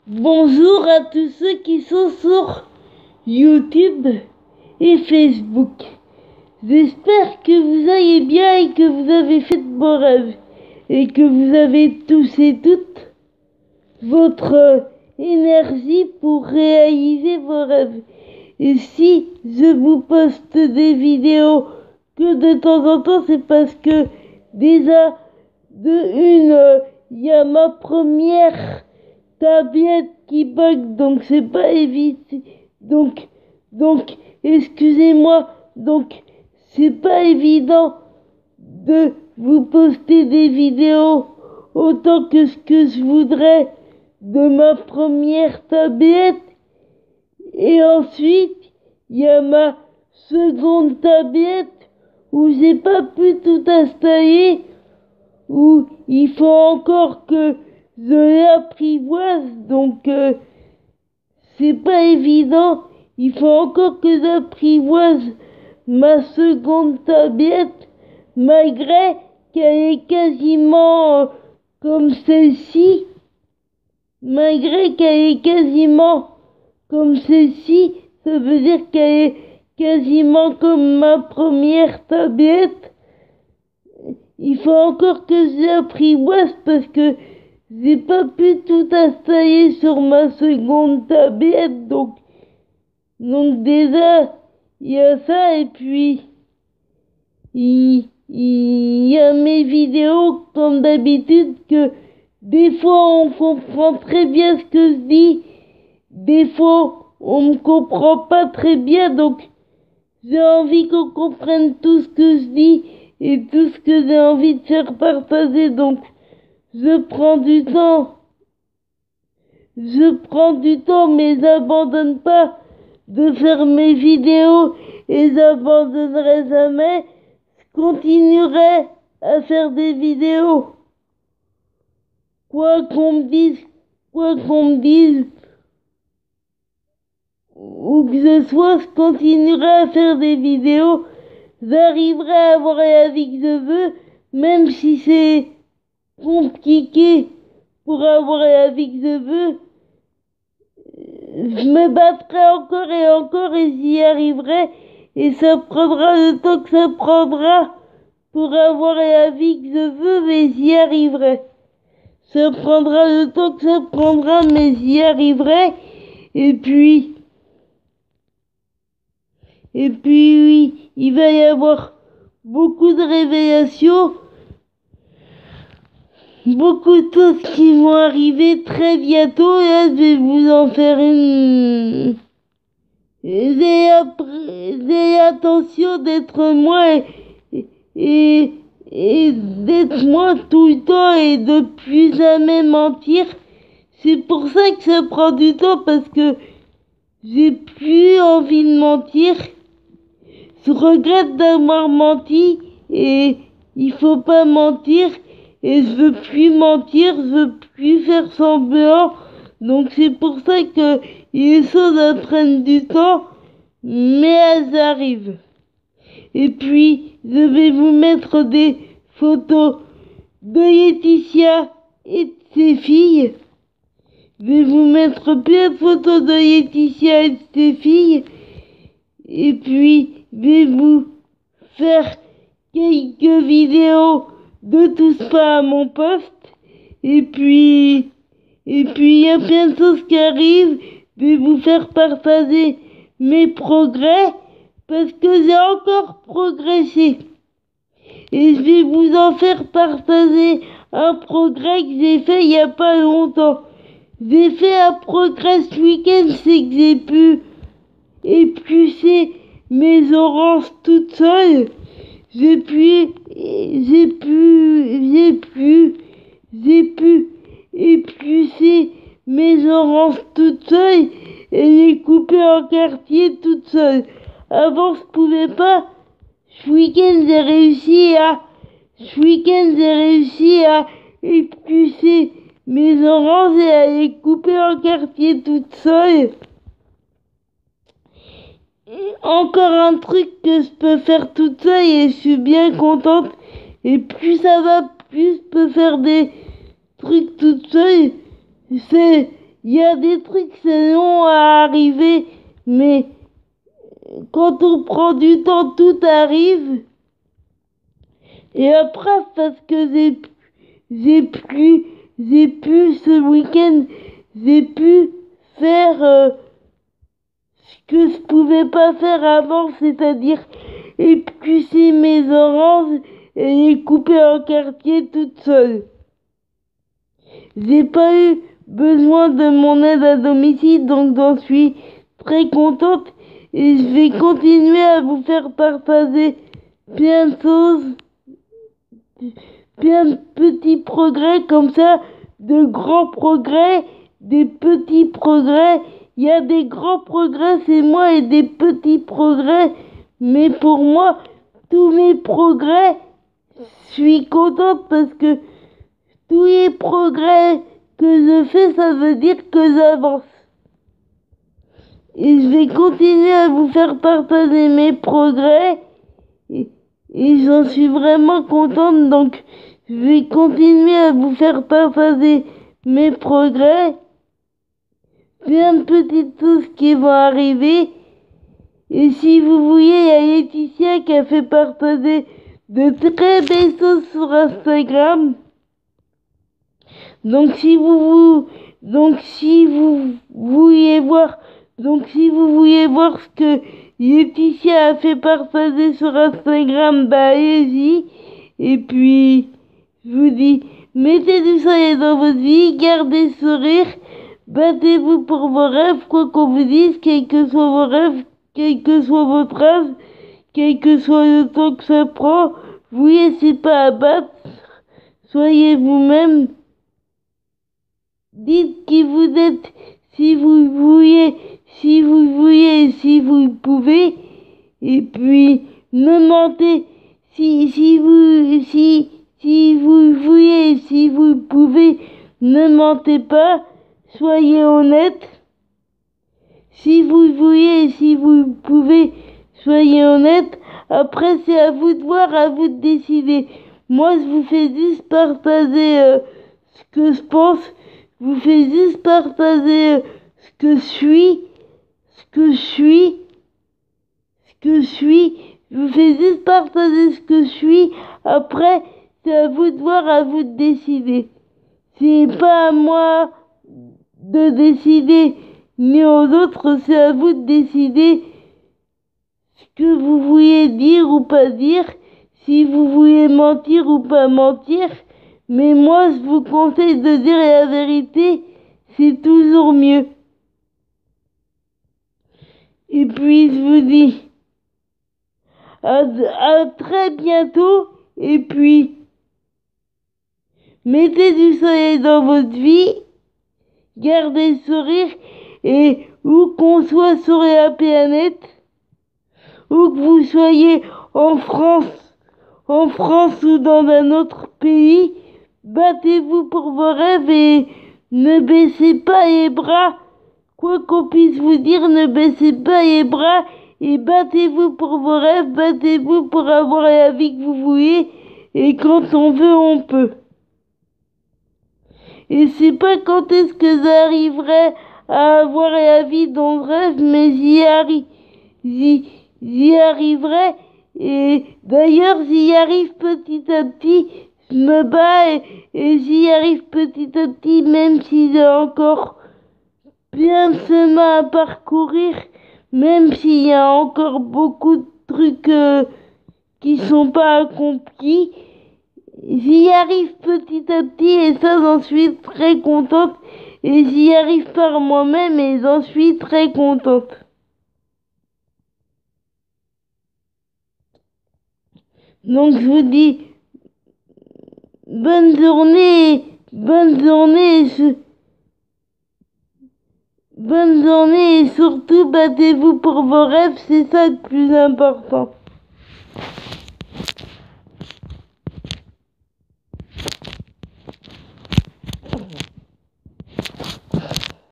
Bonjour à tous ceux qui sont sur YouTube et Facebook. J'espère que vous allez bien et que vous avez fait de beaux rêves et que vous avez tous et toutes votre énergie pour réaliser vos rêves. Et si je vous poste des vidéos que de temps en temps, c'est parce que déjà il y a ma première tablette qui bug, donc c'est pas évident. Donc, excusez-moi, donc c'est pas évident de vous poster des vidéos autant que ce que je voudrais de ma première tablette. Et ensuite, il y a ma seconde tablette où j'ai pas pu tout installer, où il faut encore que je l'apprivoise, donc c'est pas évident. Il faut encore que j'apprivoise ma seconde tablette, malgré qu'elle est quasiment comme celle-ci. Malgré qu'elle est quasiment comme celle-ci, ça veut dire qu'elle est quasiment comme ma première tablette. Il faut encore que je l'apprivoise parce que j'ai pas pu tout installer sur ma seconde tablette, donc déjà il y a ça, et puis il y a mes vidéos comme d'habitude, que des fois on comprend très bien ce que je dis, des fois on me comprend pas très bien, donc j'ai envie qu'on comprenne tout ce que je dis et tout ce que j'ai envie de faire partager, donc je prends du temps, mais j'abandonne pas de faire mes vidéos et j'abandonnerai jamais. Je continuerai à faire des vidéos. Quoi qu'on me dise, où que ce soit, je continuerai à faire des vidéos. J'arriverai à avoir la vie que je veux, même si c'est compliqué pour avoir la vie que je veux. Je me battrai encore et encore et j'y arriverai, et ça prendra le temps que ça prendra pour avoir la vie que je veux, mais j'y arriverai. Ça prendra le temps que ça prendra, mais j'y arriverai. Et puis oui, il va y avoir beaucoup de révélations, beaucoup de choses qui vont arriver très bientôt. Et là, je vais vous en faire une. J'ai l'intention d'être moi et d'être moi tout le temps et de plus jamais mentir. C'est pour ça que ça prend du temps, parce que j'ai plus envie de mentir. Je regrette d'avoir menti et il faut pas mentir, et je veux plus mentir, je veux plus faire semblant. Donc c'est pour ça que les choses prennent du temps, mais elles arrivent. Et puis je vais vous mettre des photos de Laetitia et de ses filles. Je vais vous mettre plein de photos de Laetitia et de ses filles. Et puis je vais vous faire quelques vidéos de tout ça à mon poste. Et puis il y a plein de choses qui arrivent. Je vais vous faire partager mes progrès, parce que j'ai encore progressé. Et je vais vous en faire partager un progrès que j'ai fait il y a pas longtemps. J'ai fait un progrès ce week-end, c'est que j'ai pu éplucher mes oranges toute seule. J'ai pu éplucher mes oranges toute seule et les couper en quartiers toute seule. Avant, je pouvais pas. Ce week-end, j'ai réussi à éplucher mes oranges et à les couper en quartiers toute seule. Encore un truc que je peux faire toute seule et je suis bien contente. Et plus ça va, plus je peux faire des trucs toute seule. C'est il y a des trucs c'est long à arriver, mais quand on prend du temps, tout arrive. Et après, parce que j'ai pu ce week-end, j'ai pu faire ce que je pouvais pas faire avant, c'est-à-dire éplucher mes oranges et les couper en quartier toute seule. J'ai pas eu besoin de mon aide à domicile, donc j'en suis très contente et je vais continuer à vous faire partager plein de choses, plein de petits progrès comme ça, de grands progrès, des petits progrès. Il y a des grands progrès, c'est moi, et des petits progrès, mais pour moi, tous mes progrès, je suis contente parce que tous les progrès que je fais, ça veut dire que j'avance. Et je vais continuer à vous faire partager mes progrès. Et j'en suis vraiment contente. Donc, je vais continuer à vous faire partager mes progrès. Plein de petites choses qui vont arriver. Et si vous voyez, il y a Laetitia qui a fait partager de très belles choses sur Instagram. Donc si vous vouliez voir ce que Laetitia a fait partager sur Instagram, bah allez-y. Et puis je vous dis, mettez du soleil dans votre vie, gardez le sourire, battez-vous pour vos rêves, quoi qu'on vous dise, quels que soient vos rêves, quel que soit votre âge, quel que soit le temps que ça prend, vous laissez pas abattre, soyez vous-même. Dites qui vous êtes si vous voulez, si vous pouvez. Et puis, ne mentez si vous voulez, si vous pouvez. Ne mentez pas, soyez honnête. Si vous voulez, si vous pouvez, soyez honnête. Après, c'est à vous de voir, à vous de décider. Moi, je vous fais juste partager ce que je pense. Je vous fais juste partager ce que je suis. Je vous fais juste partager ce que je suis. Après, c'est à vous de voir, à vous de décider. C'est pas à moi de décider, ni aux autres, c'est à vous de décider ce que vous voulez dire ou pas dire, si vous voulez mentir ou pas mentir. Mais moi, je vous conseille de dire la vérité, c'est toujours mieux. Et puis, je vous dis à très bientôt. Et puis, mettez du soleil dans votre vie, gardez le sourire, et où qu'on soit sur la planète, où que vous soyez en France ou dans un autre pays, battez-vous pour vos rêves et ne baissez pas les bras. Quoi qu'on puisse vous dire, ne baissez pas les bras et battez-vous pour vos rêves, battez-vous pour avoir la vie que vous voulez. Et quand on veut, on peut. Et c'est pas quand est-ce que j'arriverai à avoir la vie dont je rêve, mais j'y arriverai. Et d'ailleurs, j'y arrive petit à petit. Je me bats et j'y arrive petit à petit, même si j'ai encore plein de chemin à parcourir, même s'il y a encore beaucoup de trucs qui sont pas accomplis. J'y arrive petit à petit et ça, j'en suis très contente. Et j'y arrive par moi-même et j'en suis très contente. Donc je vous dis bonne journée et surtout battez-vous pour vos rêves, c'est ça le plus important.